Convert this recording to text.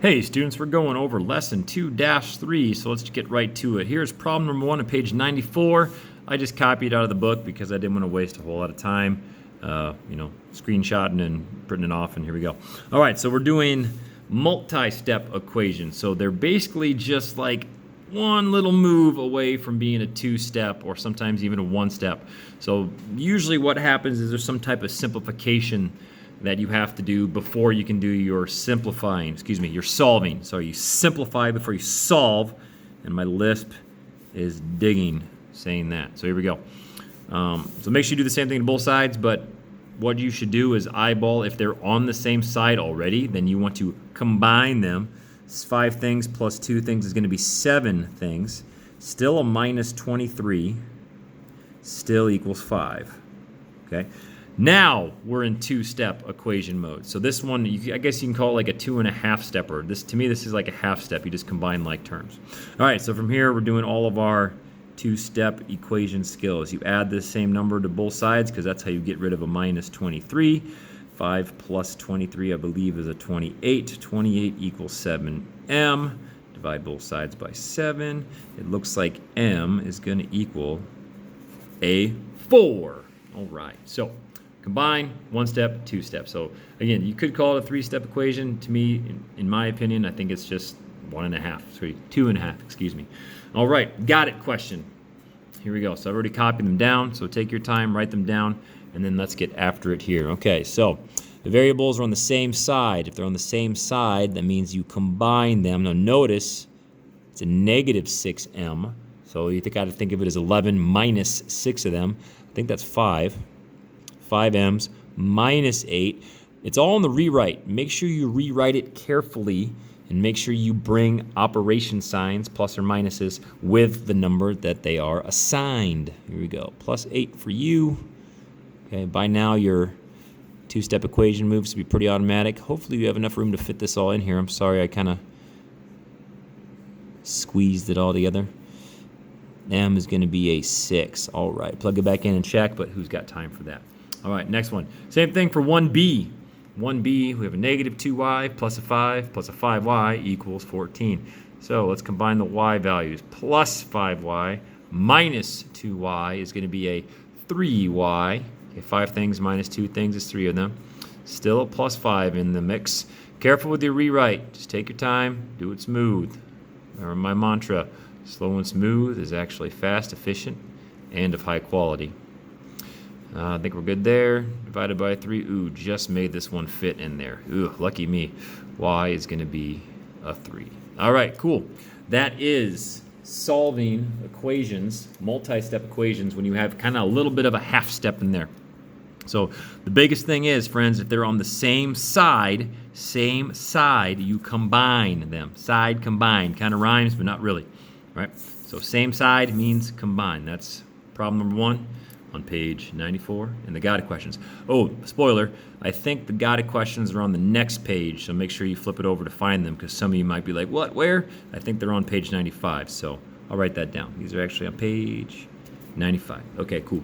Hey students, we're going over lesson 2-3, so let's get right to it. Here's problem number 1 on page 94. I just copied out of the book because I didn't want to waste a whole lot of time, screenshotting and printing it off, and here we go. All right, so we're doing multi-step equations. So they're basically just like one little move away from being a two-step or sometimes even a one-step. So usually what happens is there's some type of simplification that you have to do before you can do your your solving. So you simplify before you solve, and my lisp is digging saying that. So here we go. So make sure you do the same thing to both sides, but what you should do is eyeball if they're on the same side already, then you want to combine them. 5 things plus 2 things is going to be 7 things. Still a minus 23, still equals 5. Okay. Now we're in two-step equation mode. So this one, I guess you can call it like a 2.5 stepper. To me, this is like a half step. You just combine like terms. All right, so from here, we're doing all of our two-step equation skills. You add the same number to both sides because that's how you get rid of a minus 23. 5 plus 23, I believe, is a 28. 28 equals 7m. Divide both sides by 7. It looks like m is going to equal a 4. All right, so combine, 1 step, 2 steps. So again, you could call it a 3-step equation. To me, in my opinion, I think it's just 2.5, excuse me. All right, got it question. Here we go. So I've already copied them down. So take your time, write them down, and then let's get after it here. Okay, so the variables are on the same side. If they're on the same side, that means you combine them. Now notice it's a negative 6m. So you got to think of it as 11 minus 6 of them. I think that's 5. 5m's minus 8. It's all in the rewrite. Make sure you rewrite it carefully and make sure you bring operation signs, plus or minuses, with the number that they are assigned. Here we go. Plus 8 for you. Okay, by now your two-step equation moves to be pretty automatic. Hopefully you have enough room to fit this all in here. I'm sorry I kind of squeezed it all together. M is going to be a 6. All right, plug it back in and check, but who's got time for that? All right, next one. Same thing for 1b. 1b, we have a negative 2y plus a 5 plus a 5y equals 14. So let's combine the y values. Plus 5y minus 2y is going to be a 3y. Okay, 5 things minus 2 things is 3 of them. Still a plus 5 in the mix. Careful with your rewrite. Just take your time. Do it smooth. Remember my mantra. Slow and smooth is actually fast, efficient, and of high quality. I think we're good there. Divided by 3. Ooh, just made this one fit in there. Ooh, lucky me. Y is going to be a 3. All right, cool. That is solving equations, multi-step equations, when you have kind of a little bit of a half step in there. So the biggest thing is, friends, if they're on the same side, you combine them. Side combine. Kind of rhymes, but not really. Right? So same side means combine. That's problem number 1 on page 94 in the guided questions. Oh, spoiler, I think the guided questions are on the next page, so make sure you flip it over to find them, because some of you might be like, what, where? I think they're on page 95, so I'll write that down. These are actually on page 95. Okay, cool.